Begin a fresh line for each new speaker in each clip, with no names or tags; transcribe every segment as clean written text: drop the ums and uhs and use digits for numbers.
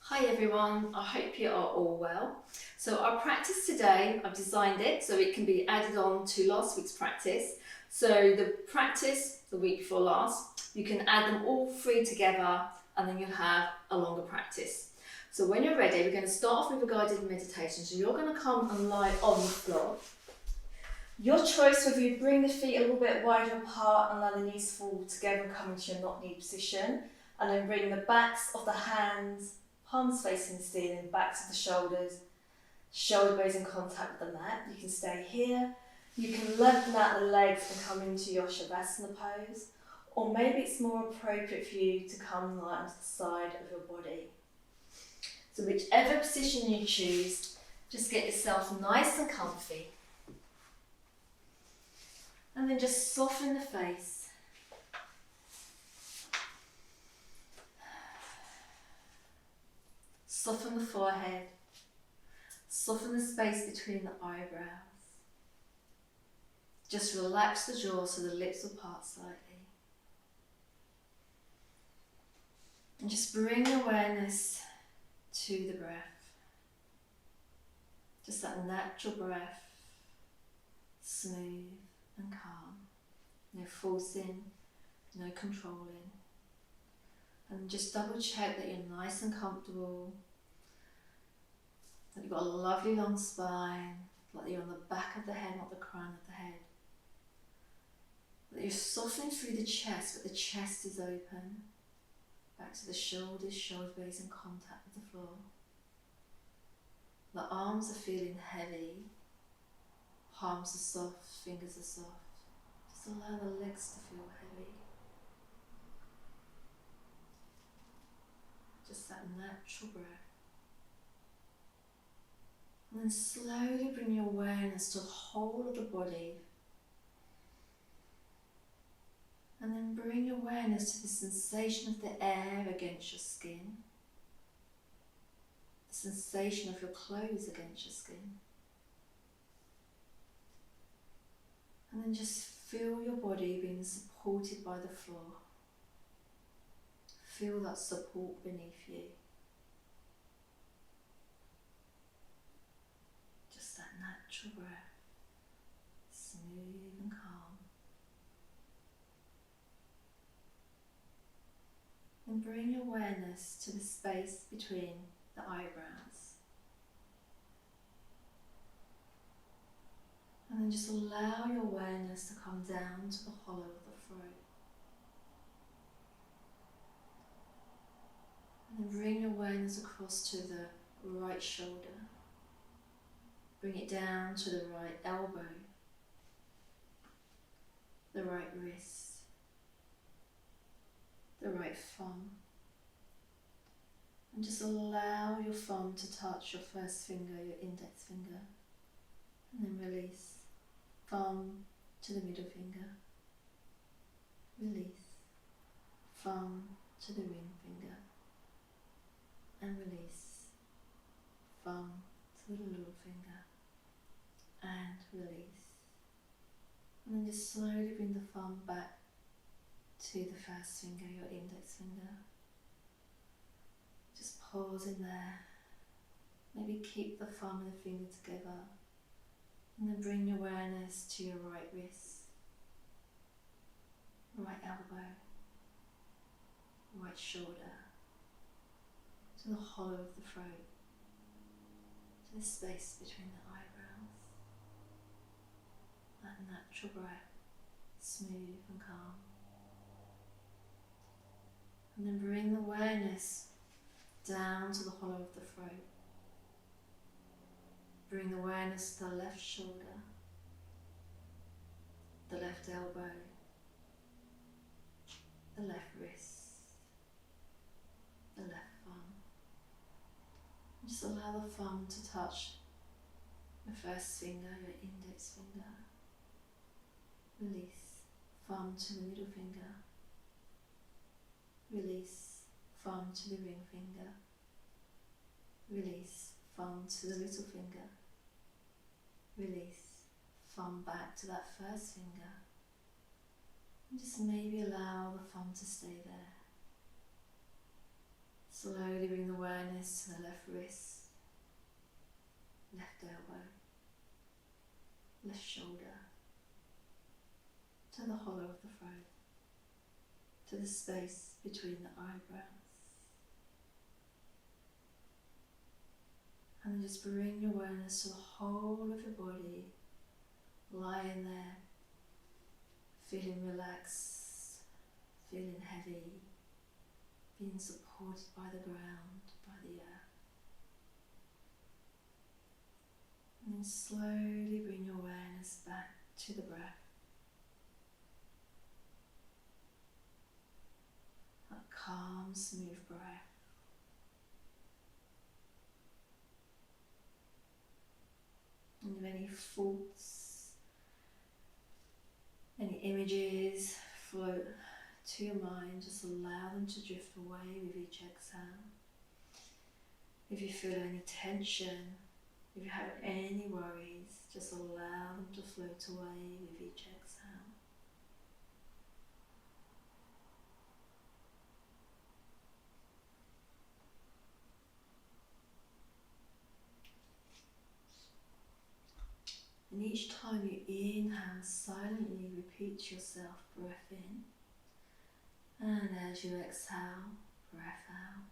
Hi everyone, I hope you are all well. So our practice today, I've designed it so it can be added on to last week's practice. So the practice the week before last, you can add them all three together and then you'll have a longer practice. So when you're ready, we're going to start off with a guided meditation. So you're going to come and lie on the floor. Your choice whether you bring the feet a little bit wider apart and allow the knees fall together and come into your not knee position, and then bring the backs of the hands, palms facing the ceiling, backs of the shoulders, shoulder blades in contact with the mat. You can stay here. You can lengthen out the legs and come into your Shavasana pose, or maybe it's more appropriate for you to come lie onto the side of your body. So whichever position you choose, just get yourself nice and comfy. And then just soften the face. Soften the forehead. Soften the space between the eyebrows. Just relax the jaw so the lips will part slightly. And just bring awareness to the breath. Just that natural breath, smooth and calm. No forcing, no controlling. And just double check that you're nice and comfortable, that you've got a lovely long spine, like you're on the back of the head, not the crown of the head. That you're softening through the chest, but the chest is open. Back to the shoulders, shoulder blades in contact with the floor. The arms are feeling heavy, palms are soft, fingers are soft. Just allow the legs to feel heavy. Just that natural breath. And then slowly bring your awareness to the whole of the body. And then bring awareness to the sensation of the air against your skin. The sensation of your clothes against your skin. And then just feel your body being supported by the floor. Feel that support beneath you. Just that natural breath, smooth and calm. And bring awareness to the space between the eyebrows. And then just allow your awareness to come down to the hollow of the throat. And then bring awareness across to the right shoulder. Bring it down to the right elbow, the right wrist, the right thumb. And just allow your thumb to touch your first finger, your index finger. And then release. Thumb to the middle finger. Release. Thumb to the ring finger. And release. Thumb to the little finger. And release. And then just slowly bring the thumb back to the first finger, your index finger. Just pause in there. Maybe keep the thumb and the finger together. And then bring your awareness to your right wrist, right elbow, right shoulder, to the hollow of the throat, to the space between the eyebrows. That natural breath, smooth and calm. And then bring the awareness down to the hollow of the throat. Bring awareness to the left shoulder, the left elbow, the left wrist, the left thumb. And just allow the thumb to touch your first finger, your index finger. Release, thumb to the middle finger. Release, thumb to the ring finger. Release, thumb to the little finger. Release, thumb back to that first finger. And just maybe allow the thumb to stay there. Slowly bring the awareness to the left wrist, left elbow, left shoulder, to the hollow of the throat, to the space between the eyebrows. And then just bring your awareness to the whole of your body, lying there, feeling relaxed, feeling heavy, being supported by the ground, by the earth. And then slowly bring your awareness back to the breath. That calm, smooth breath. And if any thoughts, any images float to your mind, just allow them to drift away with each exhale. If you feel any tension, if you have any worries, just allow them to float away with each exhale. And each time you inhale, silently repeat to yourself, breath in. And as you exhale, breath out.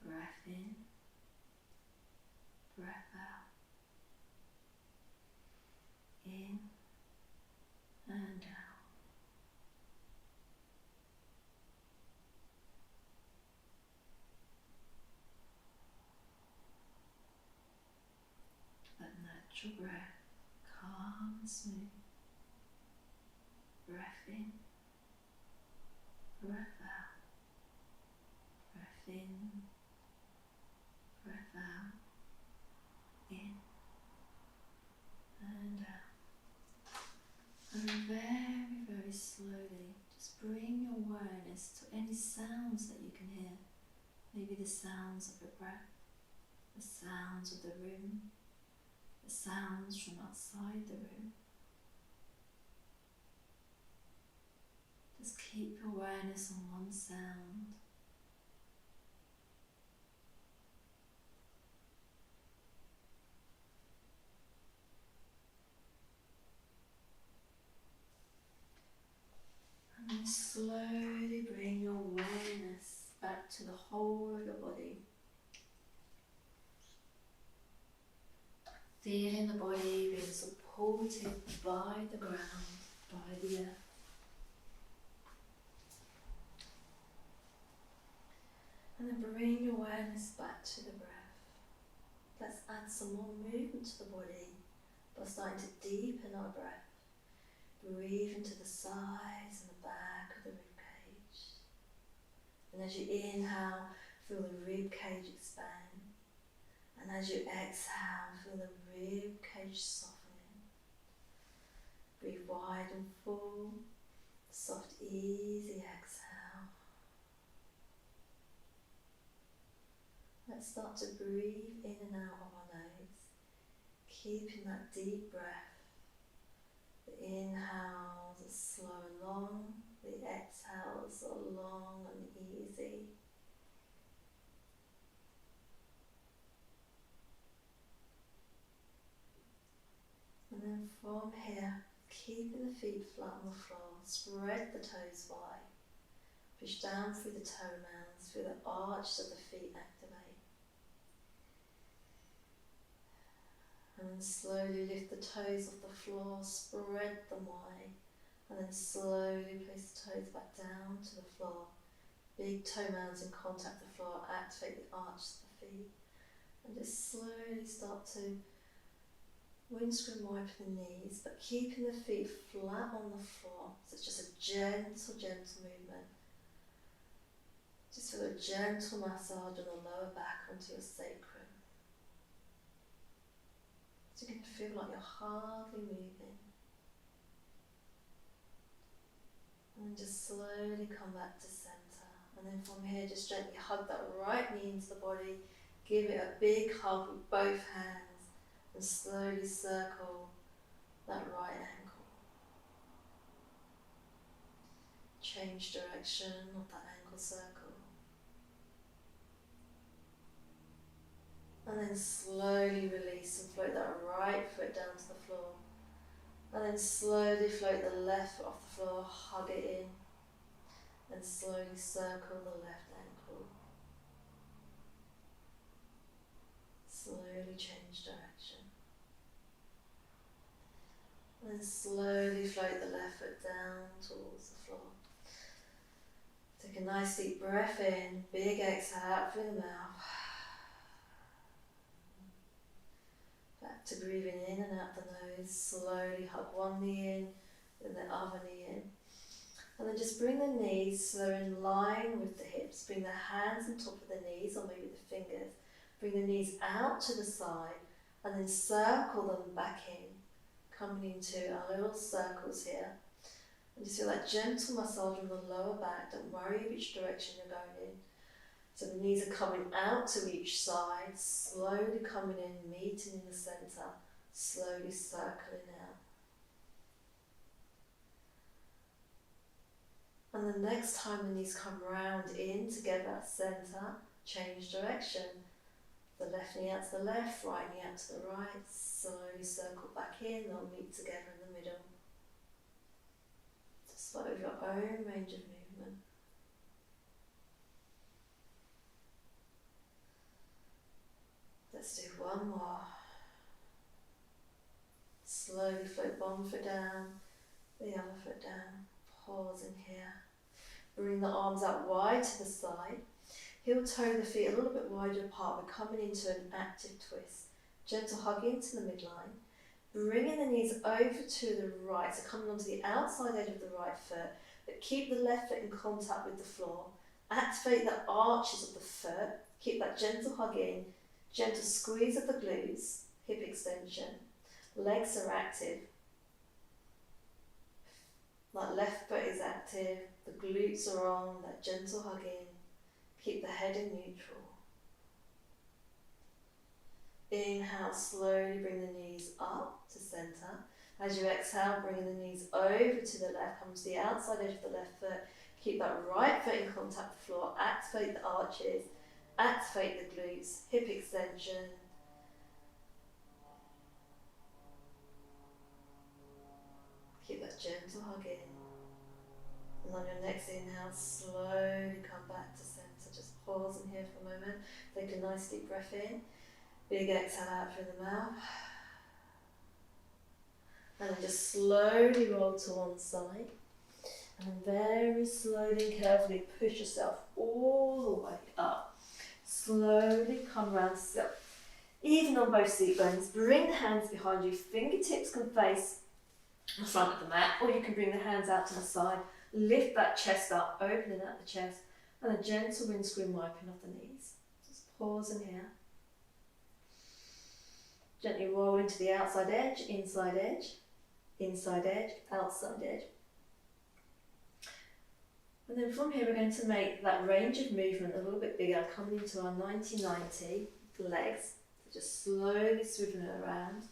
Breath in. Breath out. In and out. That natural breath, calm and smooth. Breath in. Breath out. Breath in. Breath out. In and out. And very, very slowly, just bring your awareness to any sounds that you can hear. Maybe the sounds of your breath, the sounds of the room, the sounds from outside the room. Just keep your awareness on one sound. And then slowly bring your awareness back to the whole of your body. Feeling the body being supported by the ground, by the earth. And then bring your awareness back to the breath. Let's add some more movement to the body by starting to deepen our breath. Breathe into the sides and the back of the rib cage. And as you inhale, feel the rib cage expand. And as you exhale, feel the rib cage softening. Breathe wide and full. Soft, easy exhale. Let's start to breathe in and out of our nose, keeping that deep breath. The inhales are slow and long, the exhales are long and easy. And then from here, keeping the feet flat on the floor, spread the toes wide. Push down through the toenails, feel the arch of the feet activate. And then slowly lift the toes off the floor, spread them wide. And then slowly place the toes back down to the floor. Big toenails in contact with the floor, activate the arch of the feet. And just slowly start to windscreen wipe the knees, but keeping the feet flat on the floor. So it's just a gentle, gentle movement. Just feel a gentle massage on the lower back onto your sacrum. So you can feel like you're hardly moving. And just slowly come back to centre. And then from here, just gently hug that right knee into the body. Give it a big hug with both hands. And slowly circle that right ankle. Change direction of that ankle circle. And then slowly release and float that right foot down to the floor. And then slowly float the left foot off the floor, hug it in. And slowly circle the left ankle. Slowly change direction. And then slowly float the left foot down towards the floor. Take a nice deep breath in, big exhale out through the mouth. Back to breathing in and out the nose. Slowly hug one knee in, then the other knee in. And then just bring the knees so they're in line with the hips. Bring the hands on top of the knees, or maybe the fingers. Bring the knees out to the side and then circle them back in, coming into our little circles here. And just feel that gentle massage on the lower back. Don't worry which direction you're going in. So the knees are coming out to each side, slowly coming in, meeting in the centre, slowly circling out. And the next time the knees come round in together, centre, change direction. The left knee out to the left, right knee out to the right, slowly circle back in, they'll meet together in the middle. Just follow your own range of movement. Let's do one more. Slowly float one foot down, the other foot down. Pause in here. Bring the arms out wide to the side. Heel toe the feet a little bit wider apart. We're coming into an active twist. Gentle hug into the midline. Bringing the knees over to the right, so coming onto the outside edge of the right foot, but keep the left foot in contact with the floor. Activate the arches of the foot. Keep that gentle hug in. Gentle squeeze of the glutes, hip extension. Legs are active. That left foot is active, the glutes are on, that gentle hug in. Keep the head in neutral. Inhale, slowly bring the knees up to centre. As you exhale, bring the knees over to the left, come to the outside edge of the left foot. Keep that right foot in contact with the floor, activate the arches, activate the glutes, hip extension. Keep that gentle hug in. And on your next inhale, slowly come back to centre. Just pause in here for a moment. Take a nice deep breath in. Big exhale out through the mouth. And then just slowly roll to one side. And very slowly and carefully push yourself all the way up. Slowly come round to sit. Even on both seat bones, bring the hands behind you. Fingertips can face the front of the mat, or you can bring the hands out to the side. Lift that chest up, opening out the chest, and a gentle windscreen wiping off the knees. Just pause in here. Gently roll into the outside edge, inside edge, outside edge. And then from here we're going to make that range of movement a little bit bigger, coming into our 90-90 legs. So just slowly swiveling it around.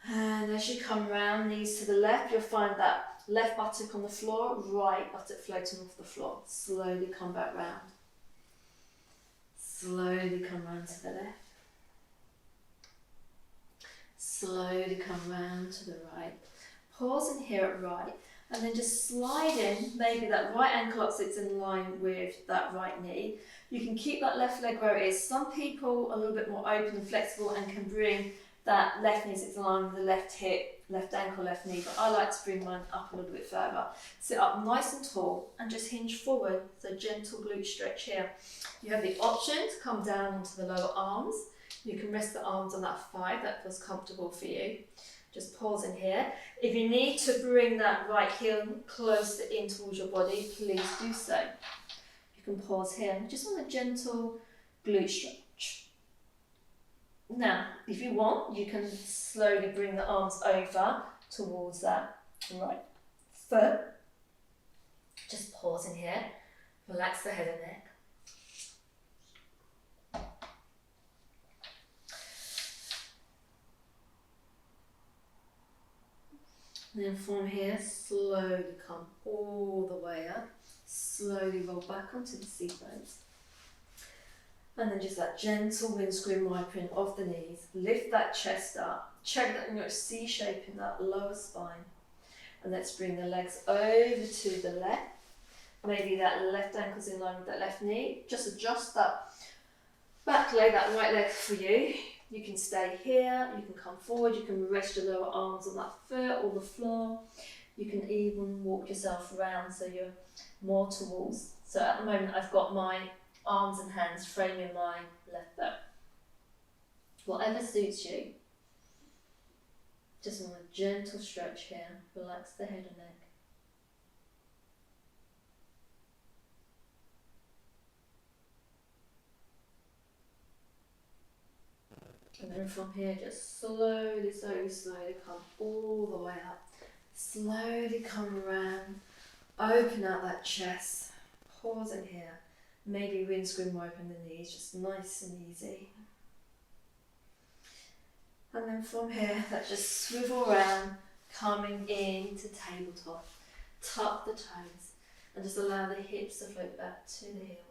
And as you come round, knees to the left, you'll find that left buttock on the floor, right buttock floating off the floor. Slowly come back round. Slowly come round to the left. Slowly come round to the right. Pause in here at right, and then just slide in. Maybe that right ankle up sits in line with that right knee. You can keep that left leg where it is. Some people are a little bit more open and flexible and can bring that left knee sits in line with the left hip, left ankle, left knee, but I like to bring mine up a little bit further. Sit up nice and tall and just hinge forward, so gentle glute stretch here. You have the option to come down onto the lower arms. You can rest the arms on that thigh, that feels comfortable for you. Just pause in here. If you need to bring that right heel closer in towards your body, please do so. You can pause here, just on a gentle glute stretch. Now, if you want, you can slowly bring the arms over towards that right foot. Just pause in here, relax the head and neck. And then from here, slowly come all the way up. Slowly roll back onto the seat bones. And then just that gentle windscreen wiping of the knees. Lift that chest up. Check that you're C shape in that lower spine. And let's bring the legs over to the left. Maybe that left ankle's in line with that left knee. Just adjust that back leg, that right leg for you. You can stay here, you can come forward, you can rest your lower arms on that foot or the floor. You can even walk yourself around so you're more towards. So at the moment I've got my arms and hands framing my left foot. Whatever suits you. Just want a gentle stretch here. Relax the head and neck. And then from here, just slowly come all the way up. Slowly come around, open out that chest, pause in here. Maybe windscreen wiping the knees, just nice and easy. And then from here, let's just swivel around, coming into tabletop. Tuck the toes and just allow the hips to float back to the heels.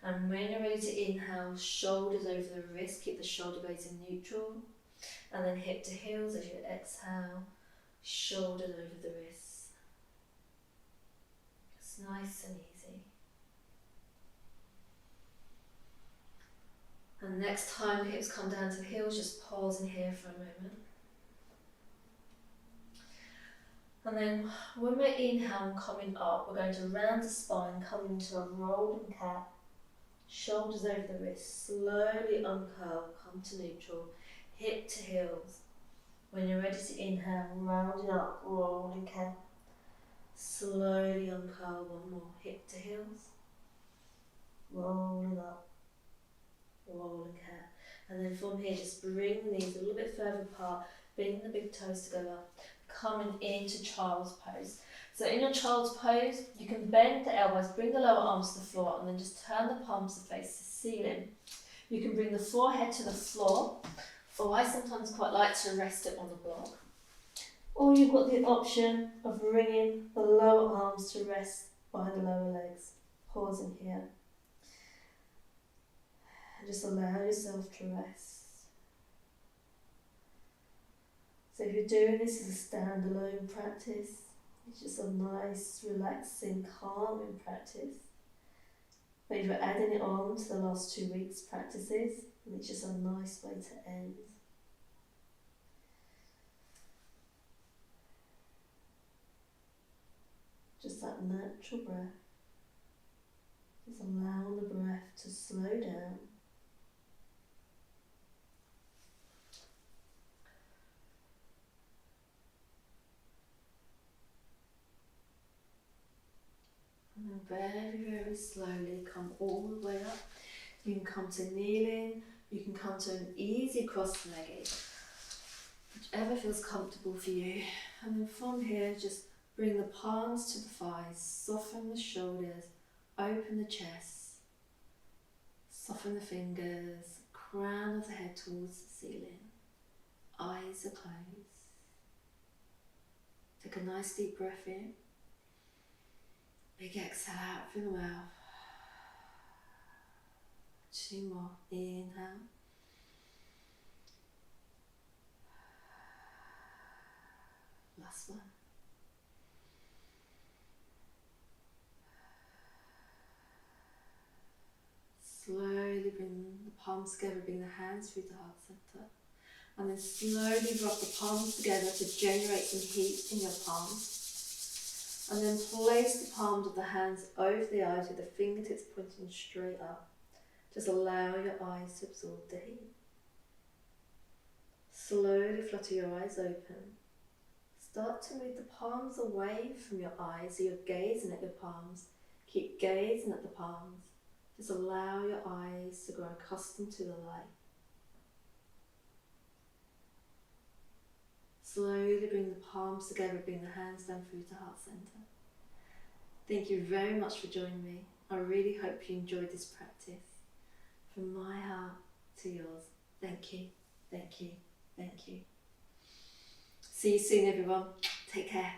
And when you're ready to inhale, shoulders over the wrist, keep the shoulder blades in neutral. And then hip to heels as you exhale, shoulders over the wrists. Just nice and easy. And next time the hips come down to the heels, just pause in here for a moment. And then when we're inhaling, coming up, we're going to round the spine, come into a rolling cat. Shoulders over the wrists, slowly uncurl, come to neutral, hip to heels. When you're ready to inhale, round it up, rolling cat. Slowly uncurl, one more, hip to heels. Rolling up, rolling cat. And then from here, just bring the knees a little bit further apart, bring the big toes together, coming into child's pose. So in your child's pose, you can bend the elbows, bring the lower arms to the floor, and then just turn the palms to face the ceiling. You can bring the forehead to the floor, or I sometimes quite like to rest it on the block. Or you've got the option of bringing the lower arms to rest by the lower legs. Pause in here. And just allow yourself to rest. So if you're doing this as a standalone practice, it's just a nice, relaxing, calming practice. But if you're adding it on to the last 2 weeks' practices, then it's just a nice way to end. Just that natural breath. Just allow the breath to slow down. And then very, very slowly come all the way up. You can come to kneeling, you can come to an easy cross-legged, whichever feels comfortable for you. And then from here, just bring the palms to the thighs, soften the shoulders, open the chest, soften the fingers, crown of the head towards the ceiling, eyes are closed. Take a nice deep breath in. Big exhale out through the mouth. 2 more. Inhale. Last one. Slowly bring the palms together, bring the hands through the heart center. And then slowly rub the palms together to generate some heat in your palms. And then place the palms of the hands over the eyes with the fingertips pointing straight up. Just allow your eyes to absorb the heat. Slowly flutter your eyes open. Start to move the palms away from your eyes so you're gazing at your palms. Keep gazing at the palms. Just allow your eyes to grow accustomed to the light. Slowly bring the palms together, bring the hands down through the heart center. Thank you very much for joining me. I really hope you enjoyed this practice. From my heart to yours, thank you, thank you, thank you. See you soon everyone. Take care.